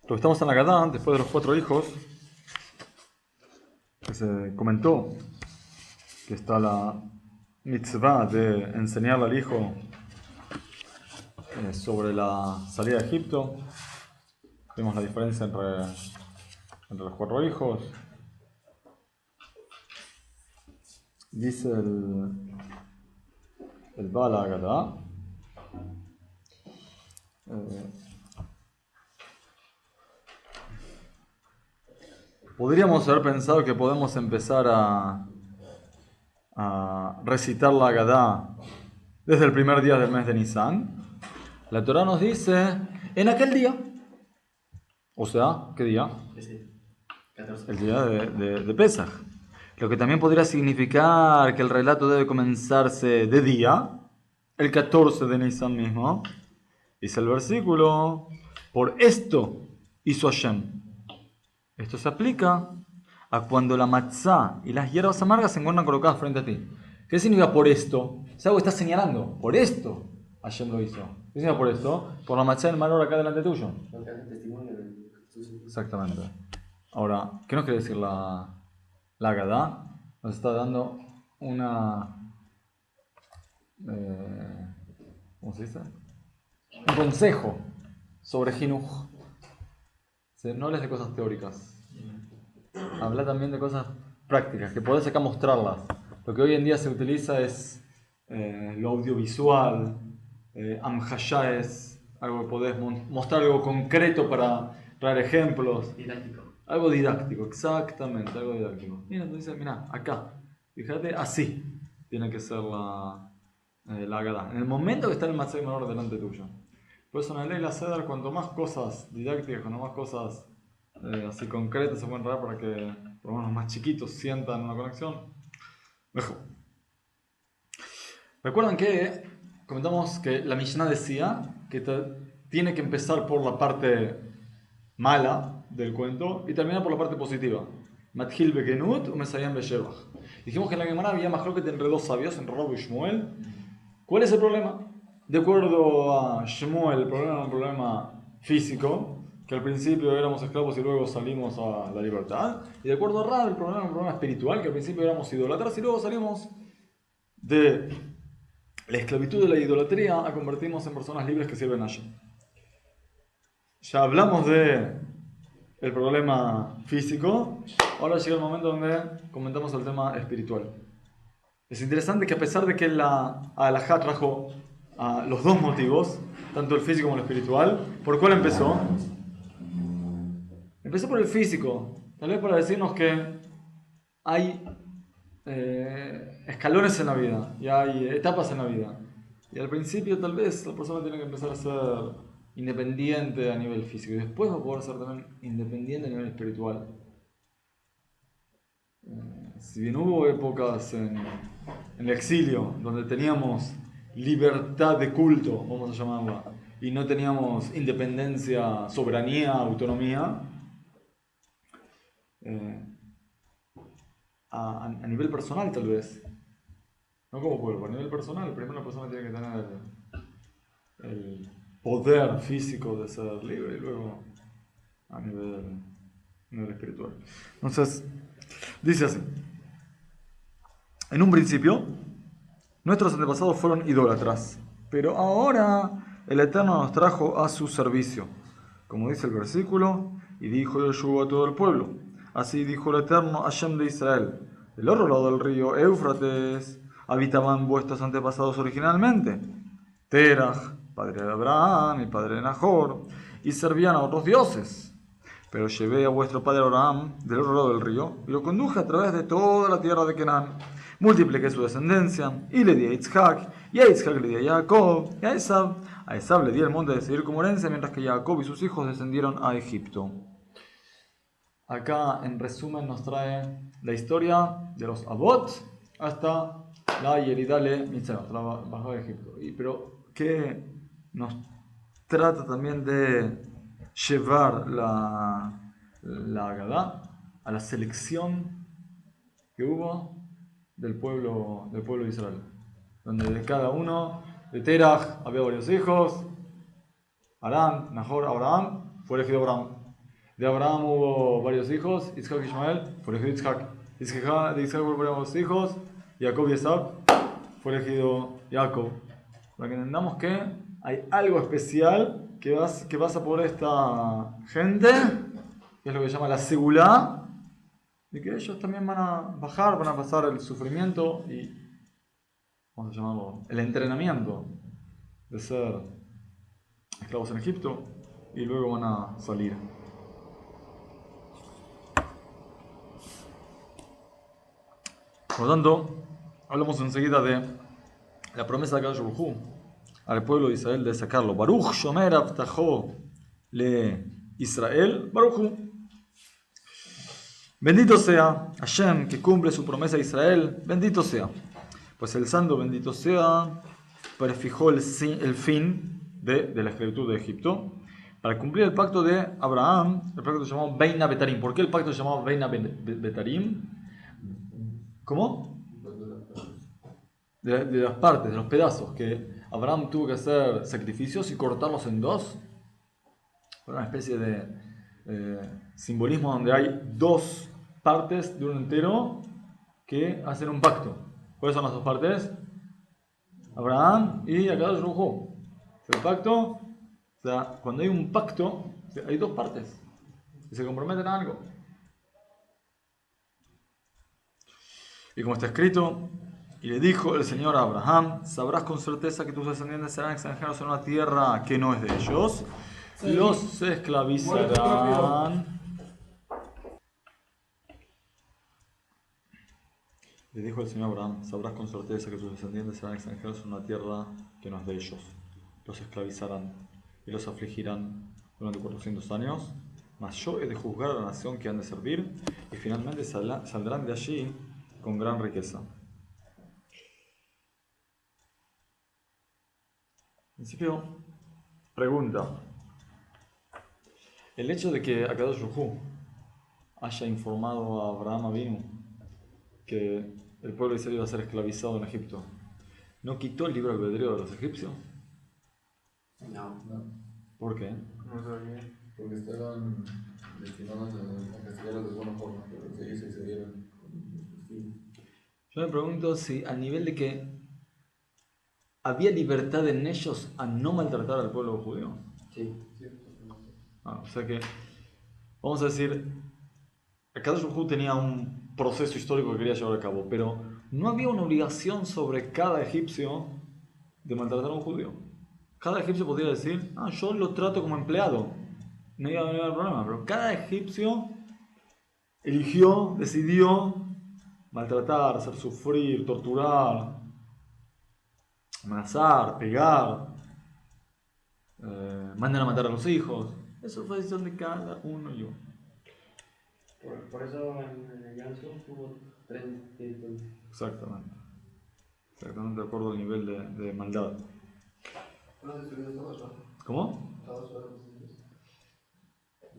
Lo que estamos en la Gadá, después de los 4 hijos, que se comentó que está la mitzvah de enseñarle al hijo sobre la salida de Egipto. Vemos la diferencia entre los 4 hijos. Dice el Bala Gadá. Podríamos haber pensado que podemos empezar a recitar la Gadá desde el primer día del mes de Nisan. La Torá nos dice, en aquel día, o sea, ¿qué día? El día de Pesaj. Lo que también podría significar que el relato debe comenzarse de día, el 14 de Nisan mismo. Dice el versículo, por esto hizo Hashem. Esto se aplica a cuando la matzá y las hierbas amargas se encuentran colocadas frente a ti. ¿Qué significa por esto? Es algo que estás señalando. Por esto Hashem lo hizo. ¿Qué significa por esto? Por la matzá del malor acá delante tuyo. Exactamente. Ahora, ¿qué nos quiere decir la Gadá? Nos está dando una... ¿cómo se dice? Un consejo sobre Jinuj. No hables de cosas teóricas. Habla también de cosas prácticas, que podés acá mostrarlas. Lo que hoy en día se utiliza es lo audiovisual, amhashá es algo que podés mostrar algo concreto para traer ejemplos. Didáctico. Algo didáctico, exactamente, algo didáctico. Mira, entonces, mira, acá, fíjate, así tiene que ser la Gadá. En el momento que está el matzah menor delante tuyo. Por eso en la ley la Cedar, cuanto más cosas didácticas, cuanto más cosas así concretas se pueden traer para que por lo menos los más chiquitos sientan una conexión, mejor. Recuerdan que comentamos que la Mishnah decía que tiene que empezar por la parte mala del cuento y terminar por la parte positiva. Mathil begenut o mesayam beshevach. Dijimos que en la Gemara había majloket entre dos sabios, entre Rab y Shmuel. ¿Cuál es el problema? De acuerdo a Shmuel, el problema es un problema físico, que al principio éramos esclavos y luego salimos a la libertad. Y de acuerdo a Rab, el problema es un problema espiritual, que al principio éramos idólatras y luego salimos de la esclavitud de la idolatría a convertirnos en personas libres que sirven a Hashem. Ya hablamos de el problema físico, ahora llega el momento donde comentamos el tema espiritual. Es interesante que a pesar de que la halajá trajo los dos motivos, tanto el físico como el espiritual, ¿por cuál empezó? Empezó por el físico, tal vez para decirnos que hay escalones en la vida y hay etapas en la vida. Y al principio tal vez la persona tiene que empezar a ser independiente a nivel físico y después va a poder ser también independiente a nivel espiritual. Si bien hubo épocas en el exilio donde teníamos libertad de culto, vamos a llamarla, y no teníamos independencia, soberanía, autonomía, a nivel personal tal vez, no como pueblo, a nivel personal, primero la persona tiene que tener el poder físico de ser libre y luego a nivel espiritual. Entonces, dice así: en un principio, nuestros antepasados fueron idólatras, pero ahora el Eterno nos trajo a su servicio. Como dice el versículo, y dijo Yoshua a todo el pueblo: así dijo el Eterno Hashem de Israel: del otro lado del río Éufrates habitaban vuestros antepasados originalmente, Terach, padre de Abraham y padre de Nahor, y servían a otros dioses. Pero llevé a vuestro padre Abraham del otro lado del río y lo conduje a través de toda la tierra de Canaán. Multipliqué su descendencia y le di a Yitzhak, y a Yitzhak le di a Jacob, y a Esab. A Esab le di el monte de Seir como herencia, mientras que Jacob y sus hijos descendieron a Egipto. Acá, en resumen, nos trae la historia de los Abot hasta la Yeridale Mitzrayim, hasta la bajada de Egipto. Pero que nos trata también de llevar la Agadá a la selección que hubo del pueblo de Israel, donde de cada uno, de Terach había varios hijos, Aram, Nahor, Abraham, fue elegido Abraham. De Abraham hubo varios hijos, Isaac y Ismael, fue elegido Isaac. De Isaac hubo varios hijos, Jacob y Esab, fue elegido Jacob. Para que entendamos que hay algo especial que pasa por esta gente, que es lo que se llama la segulá, de que ellos también van a bajar, van a pasar el sufrimiento y, vamos a llamarlo, el entrenamiento de ser esclavos en Egipto y luego van a salir. Por lo tanto, hablamos enseguida de la promesa de Akadosh Baruj Hu al pueblo de Israel de sacarlo. Baruch Shomer Avtajo le Israel Baruch Hu. Bendito sea Hashem que cumple su promesa a Israel. Bendito sea. Pues el santo bendito sea prefijó el fin de la esclavitud de Egipto para cumplir el pacto de Abraham. El pacto se llamó Beina Betarim. ¿Por qué el pacto se llamó Beina Betarim? ¿Cómo? De las partes, de los pedazos, que Abraham tuvo que hacer sacrificios y cortarlos en dos. Una especie de simbolismo donde hay dos partes de un entero que hacen un pacto. ¿Cuáles son las dos partes? Abraham y Akadosh Baruj Hu. El pacto, o sea, cuando hay un pacto, hay dos partes que se comprometen a algo. Y como está escrito, y le dijo el Señor a Abraham, sabrás con certeza que tus descendientes serán extranjeros en una tierra que no es de ellos, los esclavizarán. Le dijo el Señor a Abraham, sabrás con certeza que tus descendientes serán extranjeros en una tierra que no es de ellos, los esclavizarán y los afligirán durante 400 años, mas yo he de juzgar a la nación que han de servir y finalmente saldrán de allí con gran riqueza. En principio, pregunta. El hecho de que Akadosh Baruj Hu haya informado a Abraham Avinu que el pueblo de Israel iba a ser esclavizado en Egipto, ¿no quitó el libre albedrío de los egipcios? No. ¿Por qué? No sabía. Porque estaban destinados a castigarlos de buena forma, pero ellos se dieron con Yo me pregunto si al nivel de que había libertad en ellos a no maltratar al pueblo judío. Sí. O sea que, vamos a decir, Akadosh Baruj Hu tenía un proceso histórico que quería llevar a cabo, pero no había una obligación sobre cada egipcio de maltratar a un judío. Cada egipcio podría decir, yo lo trato como empleado, no iba a haber problema, pero cada egipcio eligió, decidió maltratar, hacer sufrir, torturar, amenazar, pegar, mandar a matar a los hijos. Eso fue decisión de cada uno y uno. Por eso en el Yom Suf hubo 3 títulos. Exactamente. Exactamente de acuerdo al nivel de maldad. ¿Fueron destruidos todos, no? ¿Cómo? Todos fueron destruidos.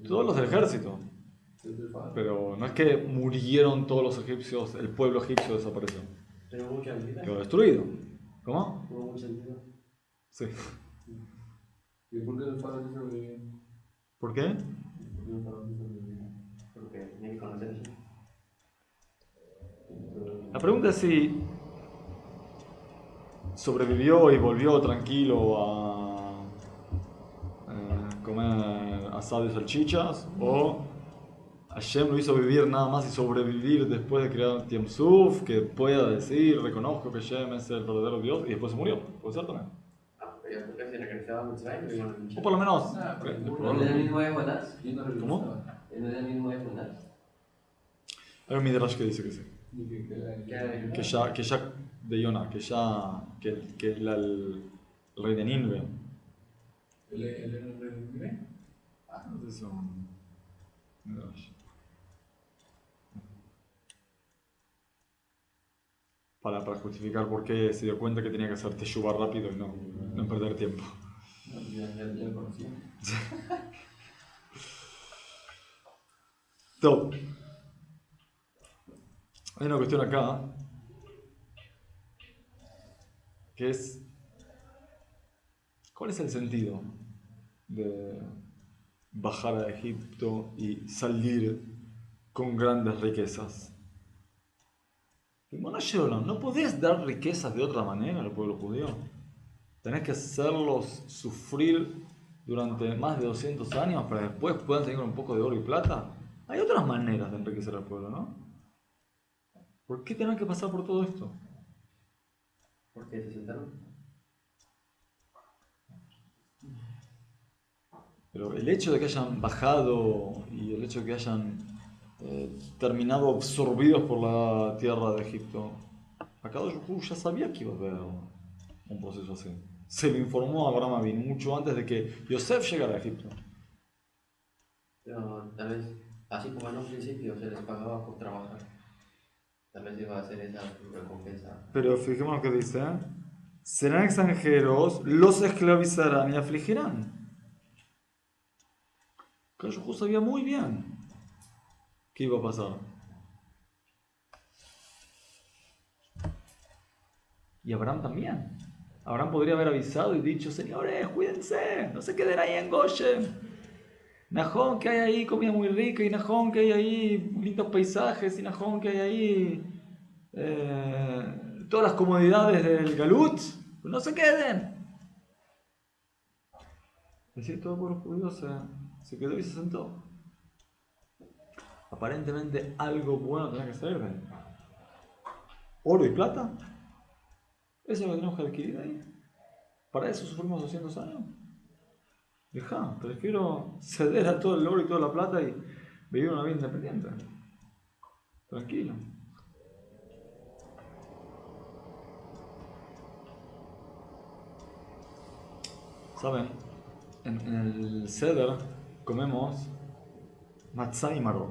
Todos los del ejército. Pero no es que murieron todos los egipcios, el pueblo egipcio desapareció. Pero mucha vida. Quedó destruido. ¿Cómo? Hubo mucha vida. Sí. ¿Y por qué el faraón sí sobrevivió? ¿Por qué? ¿Por qué el faraón sí sobrevivió? Porque tenía que conocer eso. La pregunta es si sobrevivió y volvió tranquilo a comer asado y salchichas, o Hashem lo hizo vivir nada más y sobrevivir después de crear Yam Suf, que pueda decir, reconozco que Hashem es el verdadero Dios, y después se murió. ¿Puede ser también? Pero ya porque se regresaba a Mitzrayim y O por lo menos... ¿No es el mismo de Jonás? ¿Quién no ¿Cómo? regresaba? ¿No es el mismo de Jonás? Hay un midrash que dice que sí. Ni que Que ya de Yonah, que el rey de Nínive. ¿El rey? No sé si es un midrash. Para justificar por qué se dio cuenta que tenía que hacer teshuvah rápido y no perder tiempo. Ya lo conocía. Todo. Hay una cuestión acá que es ¿cuál es el sentido de bajar a Egipto y salir con grandes riquezas. Bueno, ¿no podés dar riquezas de otra manera al pueblo judío? Tenés que hacerlos sufrir durante más de 200 años para que después puedan tener un poco de oro y plata. Hay otras maneras de enriquecer al pueblo, ¿no? ¿Por qué tener que pasar por todo esto? ¿Por qué se sentaron? Pero el hecho de que hayan bajado y el hecho de que hayan terminado absorbidos por la tierra de Egipto, Akadosh Baruj Hu ya sabía que iba a haber un proceso así. Se lo informó a Abraham Avinu mucho antes de que Yosef llegara a Egipto. Pero tal vez, así como en un principio se les pagaba por trabajar, tal vez iba a ser esa recompensa. Pero fijémonos que dice, serán extranjeros, los esclavizarán y afligirán. Akadosh Baruj Hu sabía muy bien qué iba a pasar. Y Abraham también. Abraham podría haber avisado y dicho, señores, cuídense, no se queden ahí en Goshen. Najón, que hay ahí comida muy rica, y Najón, que hay ahí lindos paisajes, y Najón, que hay ahí todas las comodidades del Galut, no se queden. Es decir, todo el pueblo judío se quedó y se sentó. Aparentemente algo bueno tenía que salir de ahí. Oro y plata. Eso es lo que tenemos que adquirir ahí. ¿Para eso sufrimos 200 años? Deja, prefiero ceder a todo el oro y toda la plata y vivir una vida independiente. Tranquilo. ¿Saben? En el Seder comemos matzah y maror.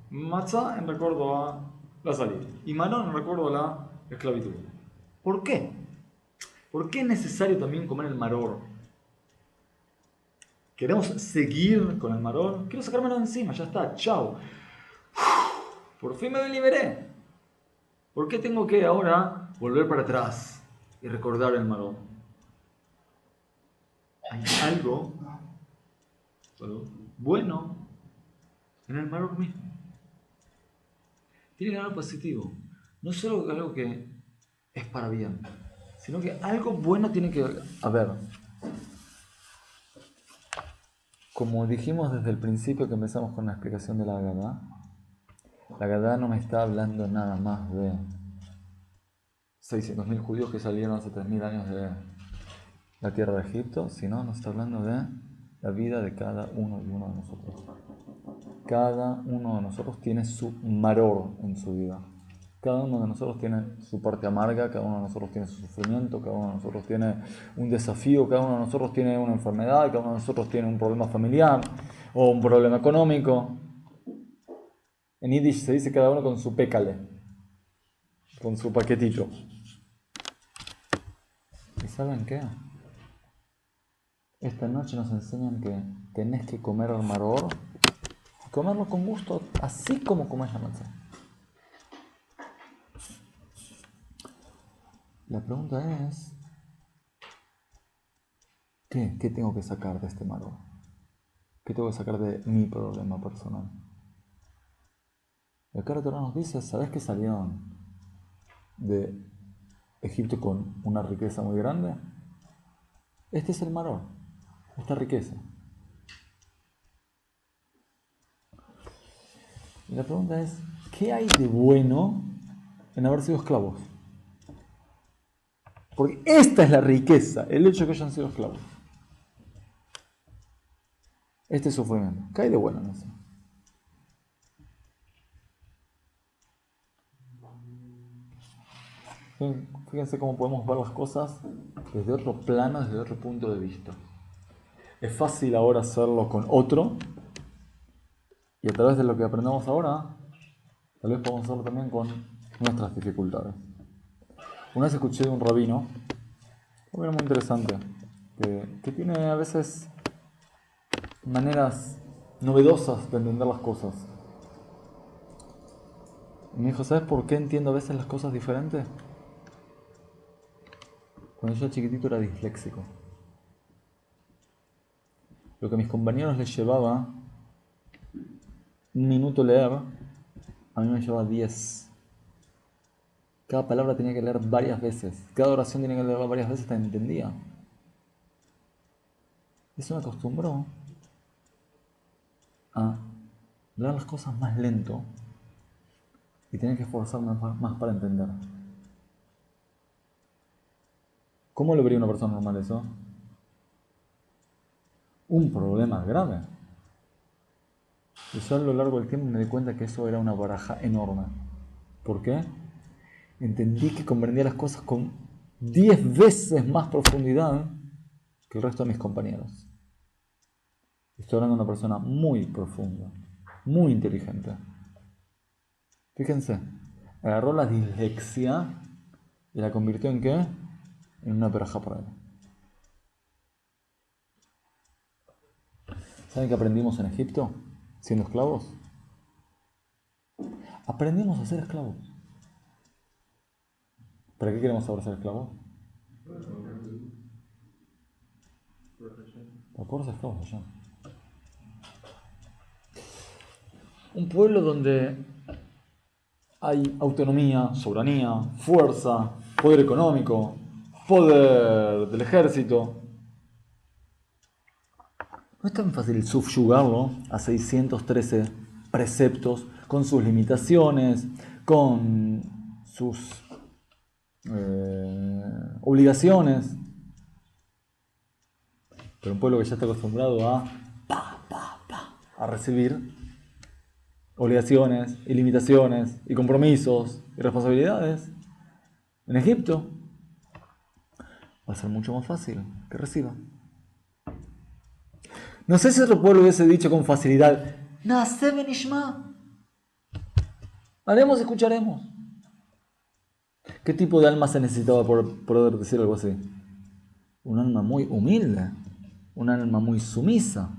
Matzah en recuerdo a la salida y maror en recuerdo a la esclavitud. ¿Por qué? ¿Por qué es necesario también comer el maror? ¿Queremos seguir con el maror? Quiero sacármelo de encima, ya está, chao. Por fin me liberé. ¿Por qué tengo que ahora volver para atrás y recordar el maror? Hay algo bueno en el maror mismo. Tiene algo positivo. No solo algo que es para bien, sino que algo bueno tiene que haber. Como dijimos desde el principio que empezamos con la explicación de la Agadá no me está hablando nada más de 600.000 judíos que salieron hace 3.000 años de la tierra de Egipto, sino nos está hablando de la vida de cada uno y uno de nosotros. Cada uno de nosotros tiene su maror en su vida. Cada uno de nosotros tiene su parte amarga, cada uno de nosotros tiene su sufrimiento, cada uno de nosotros tiene un desafío, cada uno de nosotros tiene una enfermedad, cada uno de nosotros tiene un problema familiar o un problema económico. En Yiddish se dice cada uno con su pécale, con su paquetillo. ¿Y saben qué? Esta noche nos enseñan que tenés que comer el maror y comerlo con gusto, así como comes la matzah. La pregunta es, ¿qué tengo que sacar de este maror? ¿Qué tengo que sacar de mi problema personal? Y acá la Torah nos dice, ¿sabes que salieron de Egipto con una riqueza muy grande? Este es el maror, esta riqueza. Y la pregunta es, ¿qué hay de bueno en haber sido esclavos? Porque esta es la riqueza, el hecho de que hayan sido esclavos. Este sufrimiento. ¿Qué hay de bueno en eso? Fíjense cómo podemos ver las cosas desde otro plano, desde otro punto de vista. Es fácil ahora hacerlo con otro, y a través de lo que aprendemos ahora, tal vez podamos hacerlo también con nuestras dificultades. Una vez escuché de un rabino muy interesante, que tiene a veces maneras novedosas de entender las cosas. Y me dijo, ¿sabes por qué entiendo a veces las cosas diferentes? Cuando yo era chiquitito era disléxico. Lo que a mis compañeros les llevaba un minuto leer, a mí me llevaba 10. Cada palabra tenía que leer varias veces. Cada oración tenía que leerla varias veces hasta que entendía. Eso me acostumbró a leer las cosas más lento y tener que esforzarme más para entender. ¿Cómo lo vería una persona normal eso? Un problema grave. Y yo a lo largo del tiempo me di cuenta que eso era una baraja enorme. ¿Por qué? Entendí que comprendía las cosas con 10 veces más profundidad que el resto de mis compañeros. Estoy hablando de una persona muy profunda, muy inteligente. Fíjense, agarró la dislexia y la convirtió ¿en qué? En una baraja para él. ¿Saben qué aprendimos en Egipto siendo esclavos? Aprendimos a ser esclavos. ¿Para qué queremos saber ser esclavos? Para poder ser esclavos allá. Un pueblo donde hay autonomía, soberanía, fuerza, poder económico, poder del ejército. No es tan fácil subyugarlo a 613 preceptos con sus limitaciones, con sus obligaciones. Pero un pueblo que ya está acostumbrado a recibir obligaciones y limitaciones y compromisos y responsabilidades en Egipto, va a ser mucho más fácil que reciba. No sé si otro pueblo hubiese dicho con facilidad, Naaseh v'nishma, haremos y escucharemos. ¿Qué tipo de alma se necesitaba por poder decir algo así? Un alma muy humilde, un alma muy sumisa.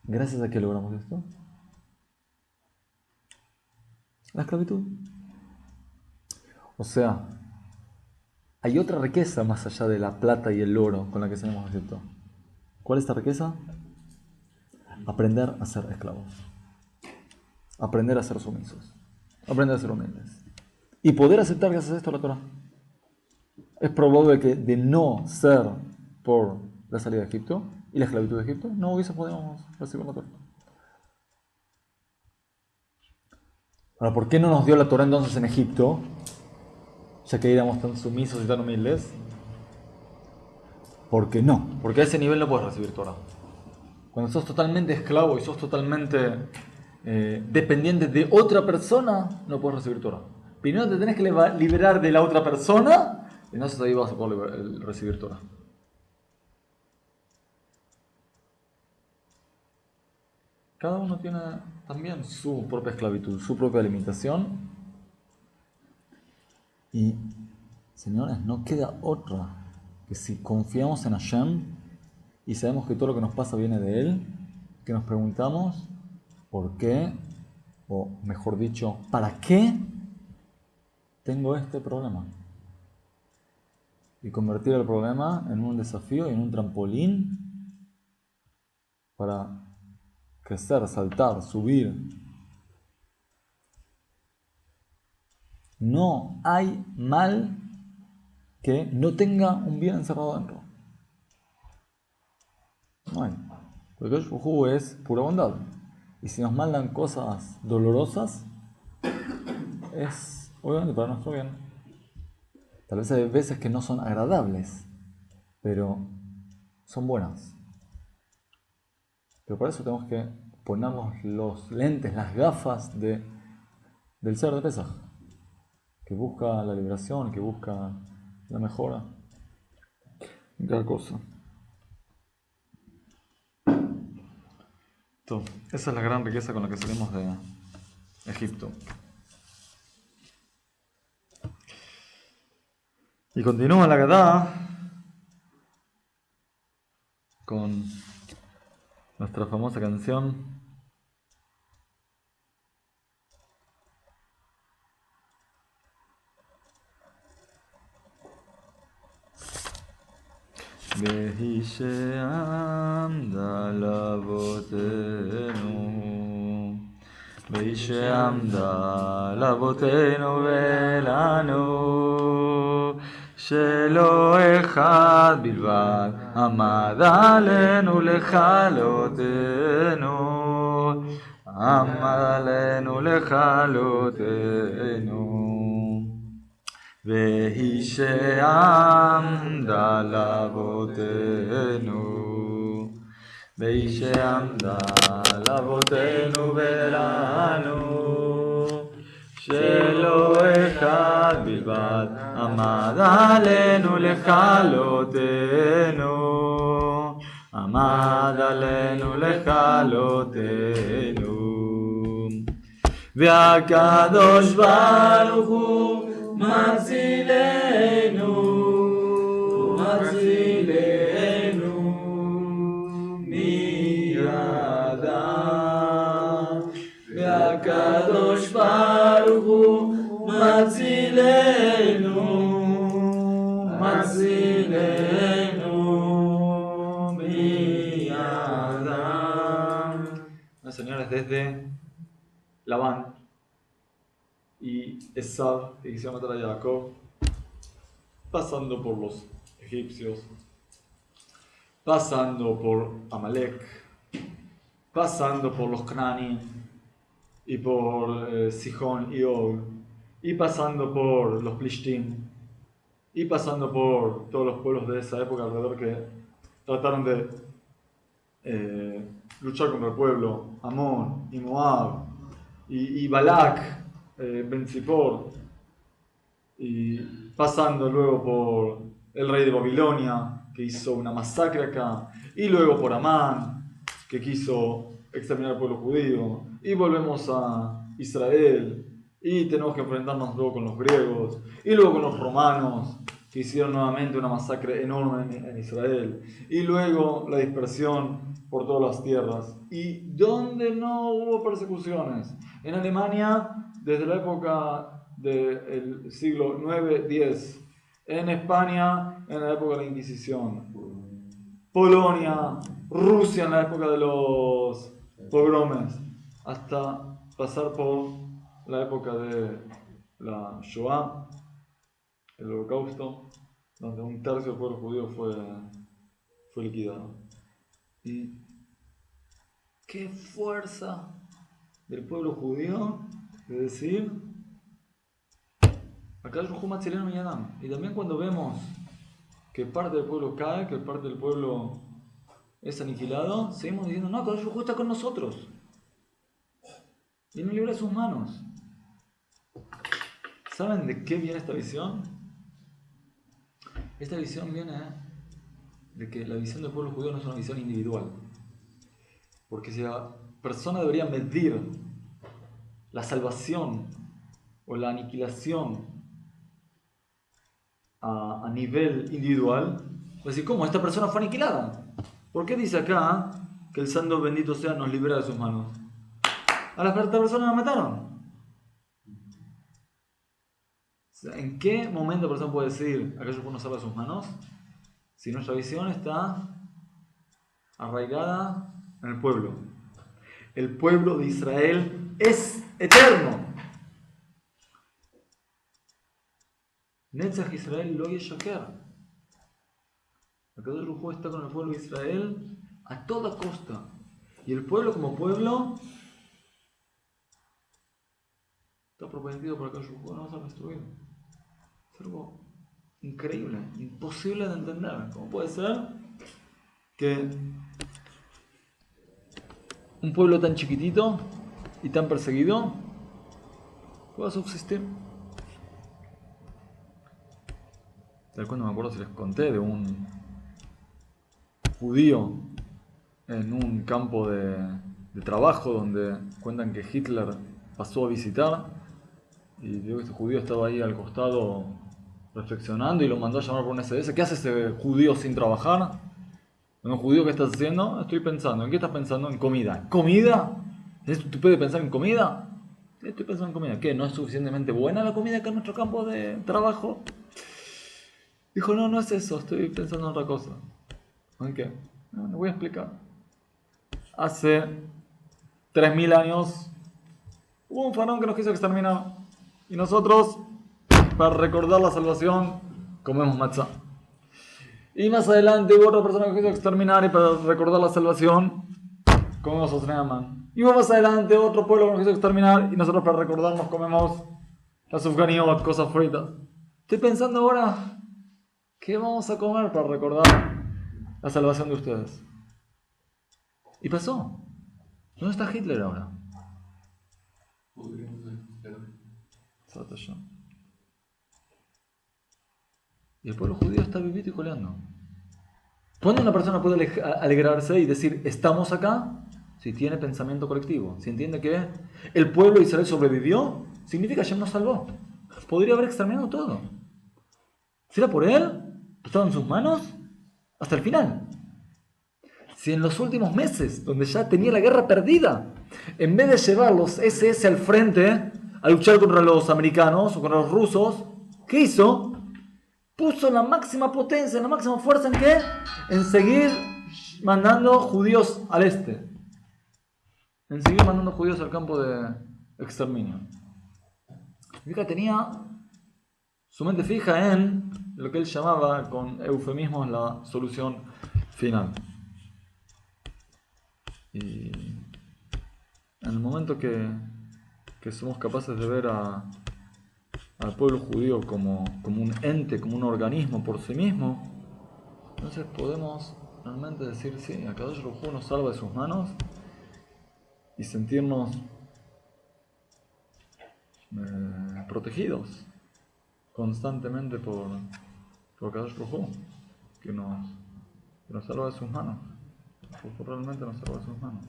¿Gracias a qué logramos esto? La esclavitud. O sea, hay otra riqueza más allá de la plata y el oro con la que tenemos Egipto. ¿Cuál es esta riqueza? Aprender a ser esclavos. Aprender a ser sumisos. Aprender a ser humildes. Y poder aceptar gracias a esto la Torah. Es probable que de no ser por la salida de Egipto y la esclavitud de Egipto, no hubiese podido recibir la Torah. Ahora, ¿por qué no nos dio la Torah entonces en Egipto? Ya que éramos tan sumisos y tan humildes. ¿Por qué no? Porque a ese nivel no puedes recibir Torah. Cuando sos totalmente esclavo y sos totalmente dependiente de otra persona, no puedes recibir Torah. Primero te tenés que liberar de la otra persona y entonces ahí vas a poder recibir Torah. Cada uno tiene también su propia esclavitud, su propia limitación. Y, señores, no queda otra que si confiamos en Hashem y sabemos que todo lo que nos pasa viene de Él, que nos preguntamos por qué, o mejor dicho, ¿para qué tengo este problema? Y convertir el problema en un desafío y en un trampolín para crecer, saltar, subir. No hay mal que no tenga un bien encerrado dentro. No hay. Porque el Shuhu es pura bondad. Y si nos mandan cosas dolorosas, es obviamente para nuestro bien. Tal vez hay veces que no son agradables, pero son buenas. Pero para eso tenemos que ponernos los lentes, las gafas del ser de Pesaj, que busca la liberación, que busca la mejora en cada cosa. Entonces, esa es la gran riqueza con la que salimos de Egipto. Y continúa la Gadá con nuestra famosa canción. והיא שעמדה לאבותינו, והיא שעמדה לאבותינו ולנו, שלא אחד בלבד עמד עלינו לכלותנו, עמד עלינו לכלותנו. והיא שעמדה לאבותינו, והיא שעמדה לאבותינו ולנו, שלא אחד בלבד עמד עלינו לכלותנו, עמד עלינו לכלותנו. והקדוש ברוך הוא מצילנו, מצילנו מידם. והקדוש ברוך הוא מצילנו, מצילנו מידם. Las señoras desde Labán y Esav, que quisieron matar a Jacob, pasando por los egipcios, pasando por Amalek, pasando por los Cananí y por Sihón y Og, y pasando por los Plishtim, y pasando por todos los pueblos de esa época alrededor que trataron de luchar contra el pueblo, Amón y Moab, y Balak, Ben Zippor, y pasando luego por el rey de Babilonia, que hizo una masacre acá, y luego por Amán, que quiso exterminar al pueblo judío, y volvemos a Israel, y tenemos que enfrentarnos luego con los griegos, y luego con los romanos, que hicieron nuevamente una masacre enorme en Israel, y luego la dispersión por todas las tierras. ¿Y dónde no hubo persecuciones? En Alemania, desde la época del siglo IX-X, en España, en la época de la Inquisición, Polonia, Rusia en la época de los pogromes, hasta pasar por la época de la Shoah, el Holocausto, donde un tercio del pueblo judío fue liquidado. Y qué fuerza del pueblo judío de decir acá el Ruhum Matzilenu Miyadam. Y también cuando vemos que parte del pueblo cae, que parte del pueblo es aniquilado, seguimos diciendo, no, Akadosh Baruj Hu está con nosotros y nos libra de sus manos. ¿Saben de qué viene esta visión? Esta visión viene de que la visión del pueblo judío no es una visión individual, porque si la persona debería medir la salvación o la aniquilación a nivel individual, va a decir, ¿cómo? Esta persona fue aniquilada. ¿Por qué dice acá que el santo bendito sea nos libera de sus manos? A la persona la mataron. ¿En qué momento la persona puede decir aquello que nos salva de sus manos? Si nuestra visión está arraigada en el pueblo. El pueblo de Israel es eterno. Netzach Israel lo yeshaker. Akadosh Baruj Hu está con el pueblo de Israel a toda costa. Y el pueblo como pueblo está prometido por Akadosh Baruj Hu, no va a ser destruido. Es algo increíble, imposible de entender. ¿Cómo puede ser que un pueblo tan chiquitito y tan perseguido pueda subsistir? ¿Sabes cuándo me acuerdo si les conté de un judío en un campo de trabajo donde cuentan que Hitler pasó a visitar y digo que este judío estaba ahí al costado reflexionando y lo mandó a llamar por un SDS? ¿Qué hace ese judío sin trabajar? ¿Un judío qué estás haciendo? Estoy pensando. ¿En qué estás pensando? En comida. ¿Comida? ¿Tú puedes pensar en comida? Sí, estoy pensando en comida. ¿Qué? ¿No es suficientemente buena la comida acá en nuestro campo de trabajo? Dijo, no, no es eso. Estoy pensando en otra cosa. ¿En qué? No, lo voy a explicar. Hace 3000 años hubo un faraón que nos quiso exterminar. Y nosotros, para recordar la salvación, comemos matzá. Y más adelante hubo otra persona que nos quiso exterminar y para recordar la salvación, comemos osneaman. Y hubo más adelante otro pueblo que nos quiso exterminar y nosotros para recordarnos comemos las sufganiot, cosas fritas. Estoy pensando ahora, ¿qué vamos a comer para recordar la salvación de ustedes? Y pasó. ¿Dónde está Hitler ahora? Podríamos esperar. Y el pueblo judío está vivito y coleando. ¿Cuándo una persona puede alegrarse y decir, estamos acá? Si tiene pensamiento colectivo. Si entiende que el pueblo de Israel sobrevivió, significa que Hashem nos salvó. Podría haber exterminado todo. Si era por él, estaba en sus manos hasta el final. Si en los últimos meses, donde ya tenía la guerra perdida, en vez de llevar los SS al frente a luchar contra los americanos o contra los rusos, ¿qué hizo? Puso la máxima potencia, la máxima fuerza ¿en qué? En seguir mandando judíos al este. En seguir mandando judíos al campo de exterminio. Significa tenía su mente fija en lo que él llamaba con eufemismos la solución final. Y en el momento que somos capaces de ver al pueblo judío como un ente, como un organismo por sí mismo, entonces podemos realmente decir, sí, Akadosh Baruj Hu nos salva de sus manos y sentirnos protegidos constantemente por Akadosh Baruj Hu, que nos salva de sus manos, porque realmente nos salva de sus manos.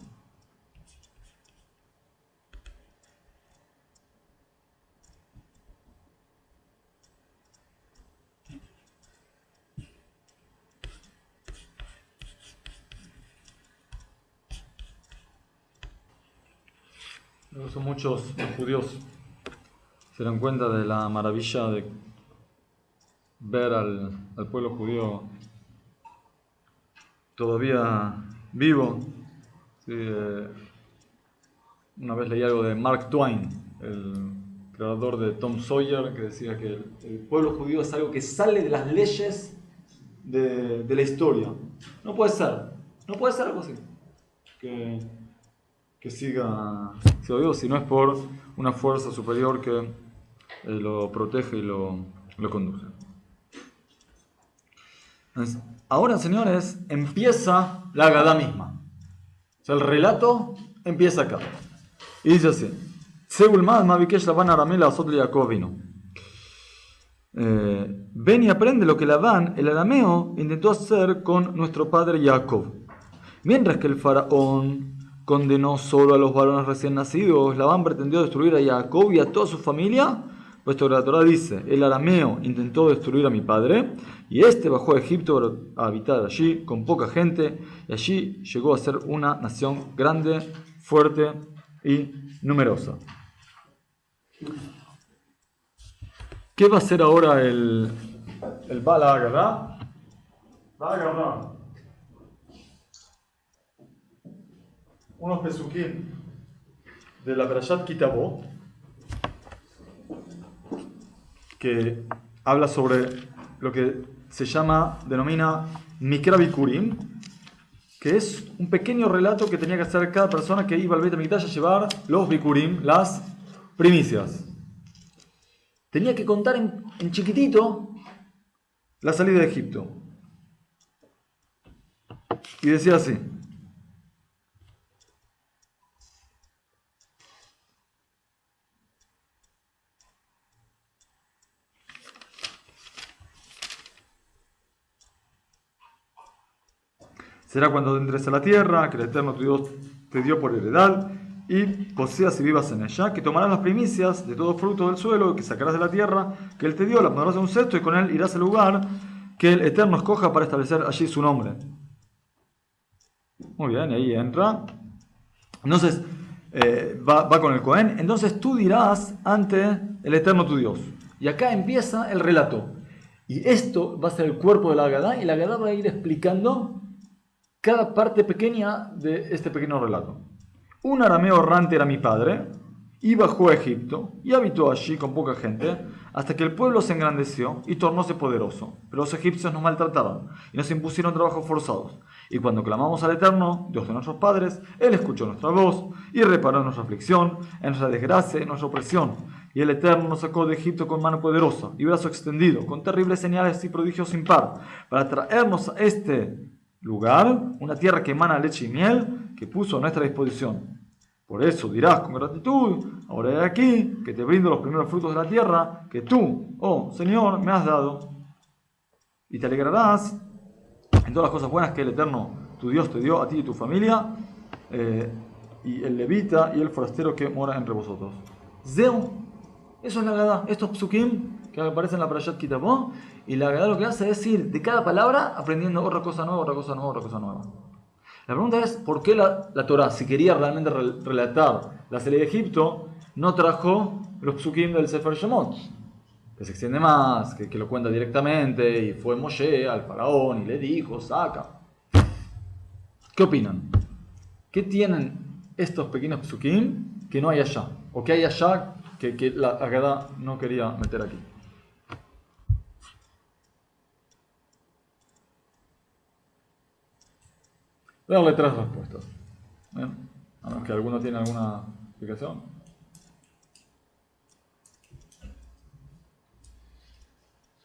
Por eso muchos judíos se dan cuenta de la maravilla de ver al pueblo judío todavía vivo. Sí, una vez leí algo de Mark Twain, el creador de Tom Sawyer, que decía que el pueblo judío es algo que sale de las leyes de la historia. No puede ser algo así. Que siga vivo, si no es por una fuerza superior que lo protege y lo conduce. Entonces, ahora, señores, empieza la Agadá misma. O sea, el relato empieza acá. Y dice así: ven y aprende lo que Labán, el arameo, intentó hacer con nuestro padre Jacob. Mientras que el faraón condenó solo a los varones recién nacidos, Labán pretendió destruir a Jacob y a toda su familia, puesto que la Torah dice, el arameo intentó destruir a mi padre, y este bajó a Egipto a habitar allí con poca gente, y allí llegó a ser una nación grande, fuerte y numerosa. ¿Qué va a hacer ahora el Baal Agadá? Va a agarrar unos pesukim de la Parashat Kitabo, que habla sobre lo que se denomina Mikra Bikurim, que es un pequeño relato que tenía que hacer cada persona que iba al Beit HaMikdash a llevar los Bikurim, las primicias. Tenía que contar en chiquitito la salida de Egipto. Y decía así: será cuando entres a la tierra que el Eterno tu Dios te dio por heredad y poseas y vivas en ella, que tomarás las primicias de todo fruto del suelo que sacarás de la tierra que Él te dio, la pondrás en un cesto y con él irás al lugar que el Eterno escoja para establecer allí su nombre. Muy bien, ahí entra. Entonces va con el Cohen. Entonces tú dirás ante el Eterno tu Dios. Y acá empieza el relato. Y esto va a ser el cuerpo de la Agadá, y la Agadá va a ir explicando cada parte pequeña de este pequeño relato. Un arameo errante era mi padre, y bajó a Egipto, y habitó allí con poca gente, hasta que el pueblo se engrandeció y tornóse poderoso. Pero los egipcios nos maltrataron, y nos impusieron trabajos forzados. Y cuando clamamos al Eterno, Dios de nuestros padres, Él escuchó nuestra voz, y reparó en nuestra aflicción, en nuestra desgracia y en nuestra opresión. Y el Eterno nos sacó de Egipto con mano poderosa, y brazo extendido, con terribles señales y prodigios sin par, para traernos a este lugar, una tierra que emana leche y miel, que puso a nuestra disposición. Por eso dirás con gratitud, ahora he aquí, que te brindo los primeros frutos de la tierra, que tú, oh Señor, me has dado. Y te alegrarás en todas las cosas buenas que el Eterno, tu Dios, te dio a ti y tu familia, y el levita y el forastero que mora entre vosotros. Zeo, eso es la Agadá. Estos psukim que aparecen en la Parashat Kitabó, y la Agadá lo que hace es ir de cada palabra aprendiendo otra cosa nueva, otra cosa nueva, otra cosa nueva. La pregunta es, ¿por qué la Torá, si quería realmente relatar la salida de Egipto, no trajo los psukim del Sefer Shemot? Que se extiende más, que lo cuenta directamente, y fue Moshe al faraón y le dijo, saca. ¿Qué opinan? ¿Qué tienen estos pequeños psukim que no hay allá? ¿O que hay allá que la Agadá no quería meter aquí? Voy a darle 3 respuestas. ¿Bien? A menos que alguno tiene alguna explicación.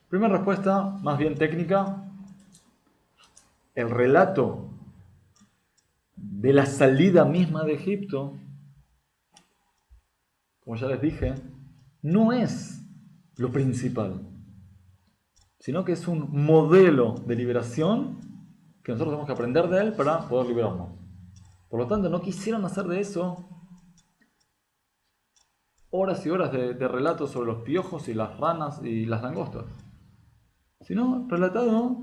Primera respuesta, más bien técnica. El relato de la salida misma de Egipto, como ya les dije, no es lo principal, sino que es un modelo de liberación que nosotros tenemos que aprender de él para poder liberarnos. Por lo tanto, no quisieron hacer de eso horas y horas de relatos sobre los piojos y las ranas y las langostas, sino relatado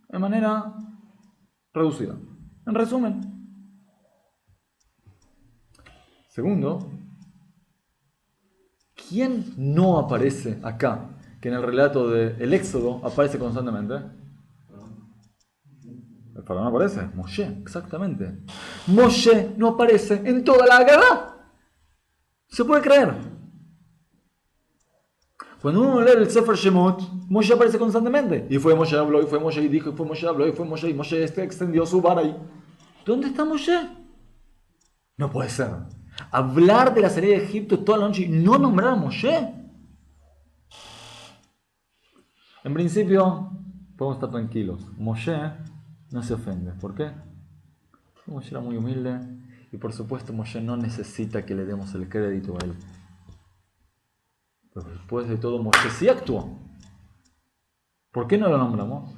de manera reducida. En resumen. Segundo, ¿quién no aparece acá? Que en el relato del Éxodo aparece constantemente. El faraón aparece, Moshe, exactamente. Moshe no aparece en toda la Agadá. ¿Se puede creer? Cuando uno lee el Sefer Shemot, Moshe aparece constantemente. Y fue Moshe habló, y fue Moshe y dijo, y fue Moshe habló, y fue Moshe, y Moshe extendió su vara ahí. ¿Dónde está Moshe? No puede ser. Hablar de la salida de Egipto toda la noche y no nombrar a Moshe. En principio, podemos estar tranquilos. Moshe no se ofende. ¿Por qué? Moshe era muy humilde y por supuesto Moshe no necesita que le demos el crédito a él. Pero después de todo Moshe sí actuó. ¿Por qué no lo nombramos?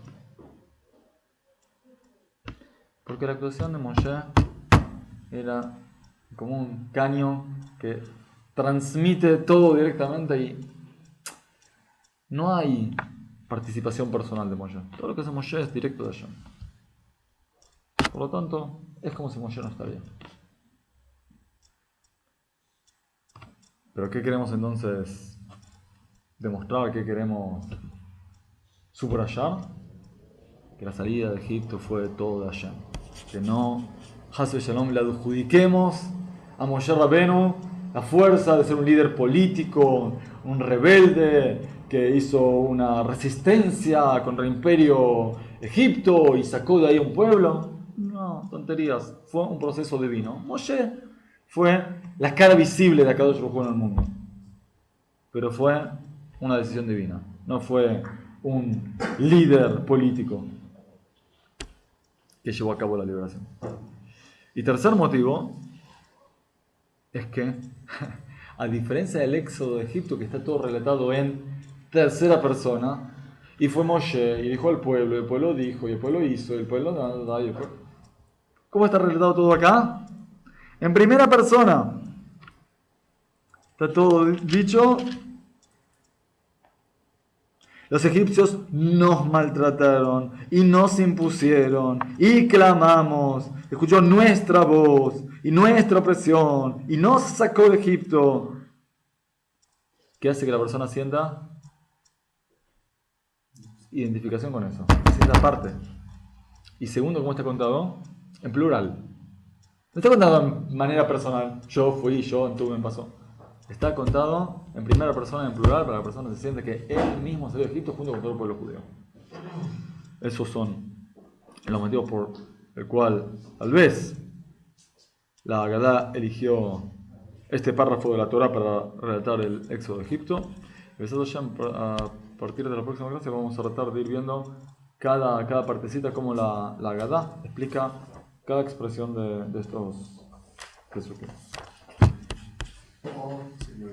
Porque la actuación de Moshe era como un caño que transmite todo directamente y no hay participación personal de Moshe. Todo lo que hace Moshe es directo de Hashem. Por lo tanto, es como si Moshe no estaría. ¿Pero qué queremos entonces demostrar? ¿Qué queremos subrayar? Que la salida de Egipto fue todo de Hashem. Que no, Haz Shalom, le adjudiquemos a Moshe Rabenu la fuerza de ser un líder político, un rebelde que hizo una resistencia contra el imperio Egipto y sacó de ahí un pueblo. No, tonterías. Fue un proceso divino. Moshe fue la cara visible de Akadosh Baruj Hu en el mundo. Pero fue una decisión divina. No fue un líder político que llevó a cabo la liberación. Y tercer motivo es que, a diferencia del éxodo de Egipto, que está todo relatado en tercera persona, y fue Moshe, y dijo al pueblo, y el pueblo dijo, y el pueblo hizo, y el pueblo... ¿Cómo está relatado todo acá? En primera persona. Está todo dicho. Los egipcios nos maltrataron y nos impusieron y clamamos. Escuchó nuestra voz y nuestra opresión y nos sacó de Egipto. ¿Qué hace que la persona sienta? Identificación con eso. Sienta parte. Y segundo, ¿cómo está contado? en plural. No está contado en manera personal. Yo fui, yo tuve, me pasó. Está contado en primera persona, en plural, para que la persona se sienta que él mismo salió de Egipto junto con todo el pueblo judío. Esos son los motivos por el cual, tal vez, la Agadá eligió este párrafo de la Torah para relatar el éxodo de Egipto. A partir de la próxima clase vamos a tratar de ir viendo cada partecita, como la Agadá explica cada expresión de estos Pesukim. Oh, señor.